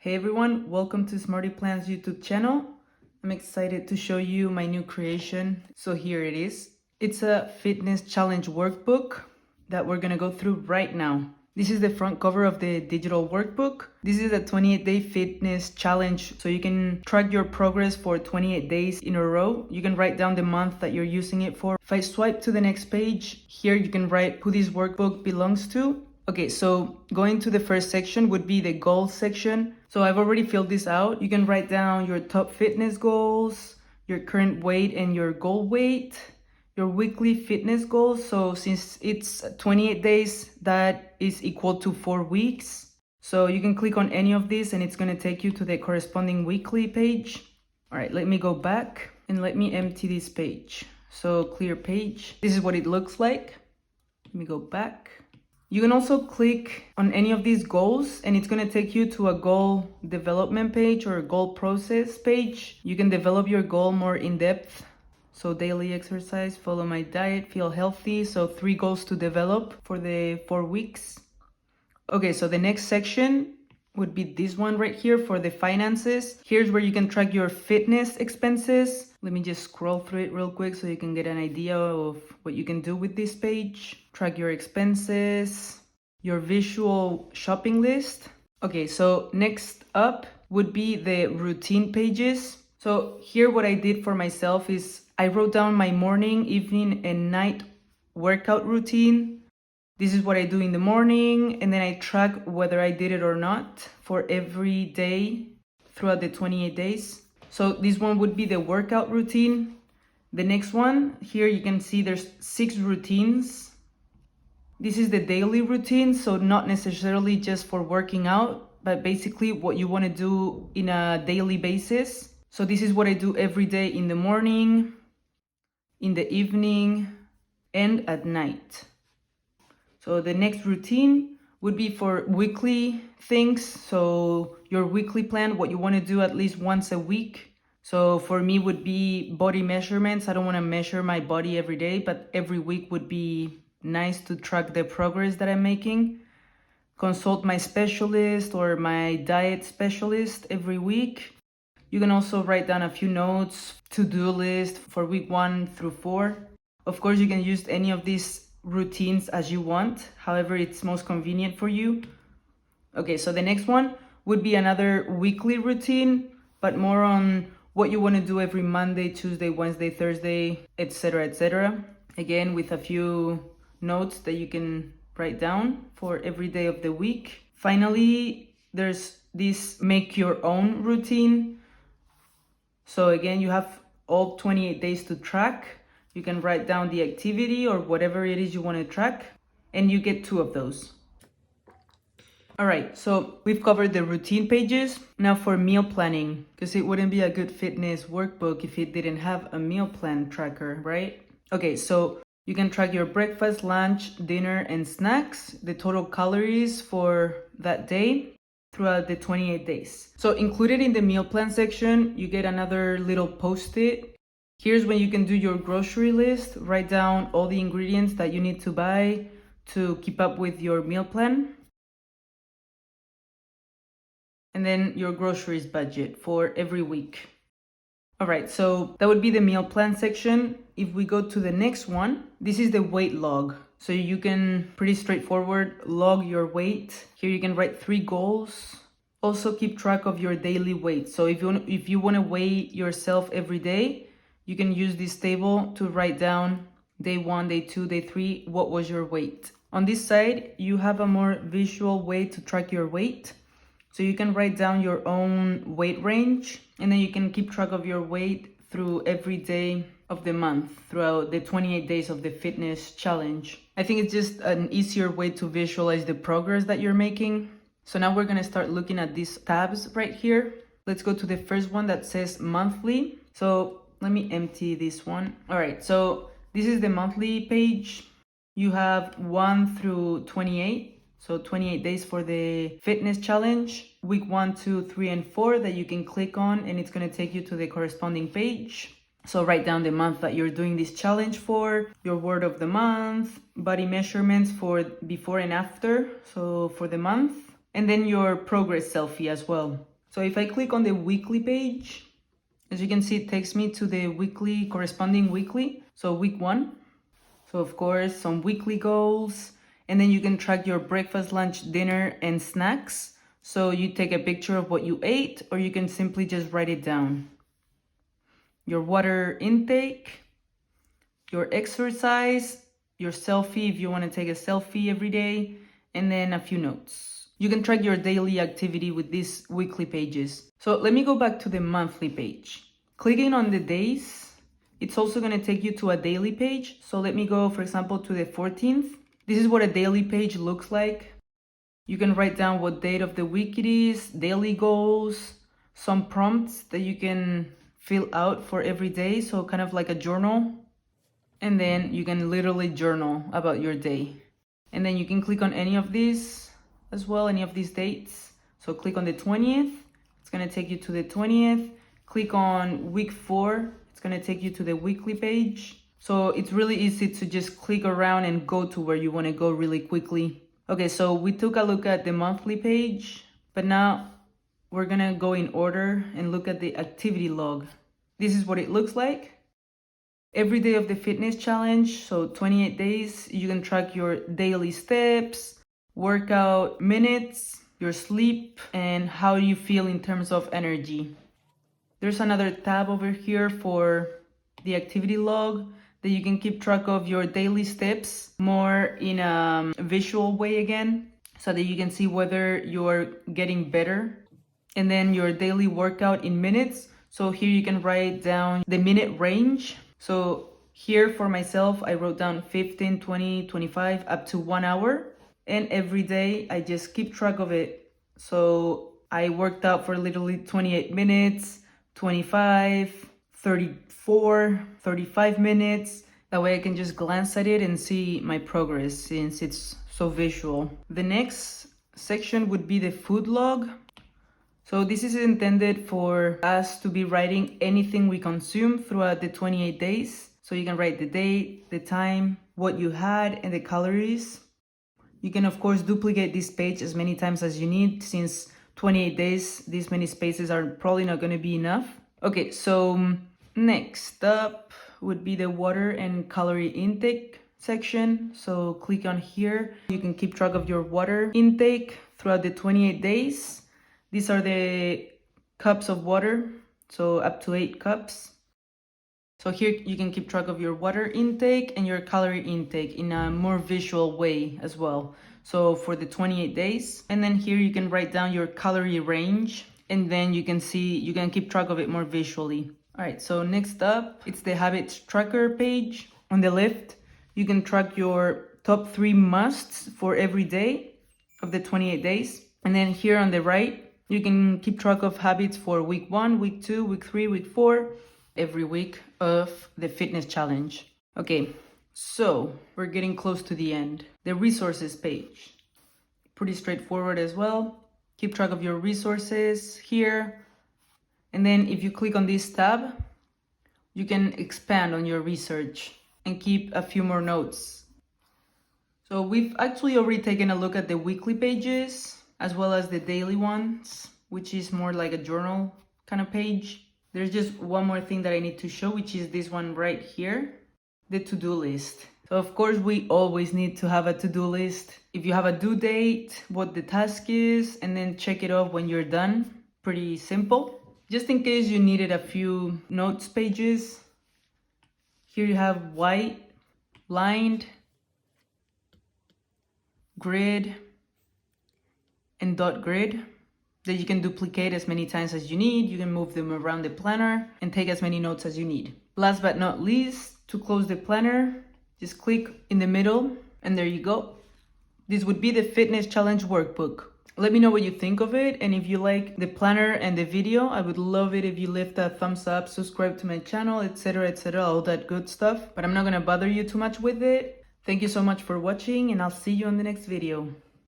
Hey everyone, welcome to Smarty Plans YouTube channel. I'm excited to show you my new creation. So here it is. It's a fitness challenge workbook that we're gonna go through right now. This is the front cover of the digital workbook. This is a 28-day fitness challenge, so you can track your progress for 28 days in a row. You can write down the month that you're using it for. If I swipe to the next page, here you can write who this workbook belongs to. Okay, so going to the first section would be the goals section. So I've already filled this out. You can write down your top fitness goals, your current weight and your goal weight, your weekly fitness goals. So since it's 28 days, that is equal to 4 weeks. So you can click on any of these and it's gonna take you to the corresponding weekly page. All right, let me go back and let me empty this page. So clear page. This is what it looks like. Let me go back. You can also click on any of these goals and it's going to take you to a goal development page or a goal process page. You can develop your goal more in depth. So daily exercise, follow my diet, feel healthy. So 3 goals to develop for the 4 weeks. Okay, so the next section would be this one right here for the finances. Here's where you can track your fitness expenses. Let me just scroll through it real quick so you can get an idea of what you can do with this page. Track your expenses, your visual shopping list. Okay, so next up would be the routine pages. So here what I did for myself is I wrote down my morning, evening, and night workout routine. This is what I do in the morning, and then I track whether I did it or not for every day throughout the 28 days. So this one would be the workout routine. The next one, here you can see there's 6 routines. This is the daily routine, so not necessarily just for working out, but basically what you want to do in a daily basis. So this is what I do every day in the morning, in the evening, and at night. So the next routine would be for weekly things. So your weekly plan, what you want to do at least once a week. So for me would be body measurements. I don't want to measure my body every day, but every week would be nice to track the progress that I'm making. Consult my specialist or my diet specialist every week. You can also write down a few notes, to-do list for week 1 through 4. Of course, you can use any of these routines as you want, however it's most convenient for you. Okay, so the next one would be another weekly routine, but more on what you want to do every Monday, Tuesday, Wednesday, Thursday, etc., etc. Again, with a few notes that you can write down for every day of the week. Finally, there's this make your own routine. So again, you have all 28 days to track. You can write down the activity or whatever it is you want to track, and you get 2 of those. All right, so we've covered the routine pages. Now for meal planning, because it wouldn't be a good fitness workbook if it didn't have a meal plan tracker, right? Okay, so you can track your breakfast, lunch, dinner, and snacks, the total calories for that day throughout the 28 days. So included in the meal plan section, you get another little post-it. Here's when you can do your grocery list, write down all the ingredients that you need to buy to keep up with your meal plan. And then your groceries budget for every week. All right, so that would be the meal plan section. If we go to the next one, this is the weight log. So you can pretty straightforward log your weight. Here you can write 3 goals. Also keep track of your daily weight. So if you want to weigh yourself every day, you can use this table to write down day 1, day 2, day 3, what was your weight. On this side, you have a more visual way to track your weight. So you can write down your own weight range, and then you can keep track of your weight through every day of the month throughout the 28 days of the fitness challenge. I think it's just an easier way to visualize the progress that you're making. So now we're gonna start looking at these tabs right here. Let's go to the first one that says monthly. So let me empty this one. All right, so this is the monthly page. You have 1 through 28. So 28 days for the fitness challenge. Week 1, 2, 3, and 4 that you can click on, and it's gonna take you to the corresponding page. So write down the month that you're doing this challenge for, your word of the month, body measurements for before and after, so for the month, and then your progress selfie as well. So if I click on the weekly page, as you can see, it takes me to the weekly, corresponding weekly. So week 1. So of course, some weekly goals. And then you can track your breakfast, lunch, dinner, and snacks. So you take a picture of what you ate, or you can simply just write it down. Your water intake, your exercise, your selfie if you want to take a selfie every day, and then a few notes. You can track your daily activity with these weekly pages. So let me go back to the monthly page. Clicking on the days, it's also going to take you to a daily page. So let me go, for example, to the 14th. This is what a daily page looks like. You can write down what date of the week it is, daily goals, some prompts that you can fill out for every day. So kind of like a journal. And then you can literally journal about your day. And then you can click on any of these as well, any of these dates. So click on the 20th. It's going to take you to the 20th. Click on week 4. It's going to take you to the weekly page. So it's really easy to just click around and go to where you want to go really quickly. Okay, so we took a look at the monthly page, but now we're going to go in order and look at the activity log. This is what it looks like. Every day of the fitness challenge, so 28 days, you can track your daily steps, workout minutes, your sleep, and how you feel in terms of energy. There's another tab over here for the activity log that you can keep track of your daily steps more in a visual way again, so that you can see whether you're getting better. And then your daily workout in minutes. So here you can write down the minute range. So here for myself, I wrote down 15, 20, 25, up to 1 hour. And every day I just keep track of it. So I worked out for literally 28 minutes, 25, 34, 35 minutes. That way I can just glance at it and see my progress since it's so visual. The next section would be the food log. So this is intended for us to be writing anything we consume throughout the 28 days. So you can write the date, the time, what you had, and the calories. You can of course duplicate this page as many times as you need, since 28 days, these many spaces are probably not going to be enough. Okay, so next up would be the water and calorie intake section. So click on here. You can keep track of your water intake throughout the 28 days. These are the cups of water, so up to 8 cups. So here you can keep track of your water intake and your calorie intake in a more visual way as well. So for the 28 days, and then here you can write down your calorie range, and then you can keep track of it more visually. All right, so next up, it's the habits tracker page. On the left, you can track your top 3 musts for every day of the 28 days. And then here on the right, you can keep track of habits for week 1, week 2, week 3, week 4, every week of the fitness challenge. Okay, so we're getting close to the end. The resources page, pretty straightforward as well. Keep track of your resources here. And then if you click on this tab, you can expand on your research and keep a few more notes. So we've actually already taken a look at the weekly pages as well as the daily ones, which is more like a journal kind of page. There's just one more thing that I need to show, which is this one right here, the to-do list. So of course we always need to have a to-do list. If you have a due date, what the task is, and then check it off when you're done. Pretty simple. Just in case you needed a few notes pages, here you have white, lined, grid, and dot grid that you can duplicate as many times as you need. You can move them around the planner and take as many notes as you need. Last but not least, to close the planner, just click in the middle and there you go. This would be the fitness challenge workbook. Let me know what you think of it, and if you like the planner and the video, I would love it if you lift a thumbs up, subscribe to my channel, etc, all that good stuff. But I'm not gonna bother you too much with it. Thank you so much for watching, and I'll see you on the next video.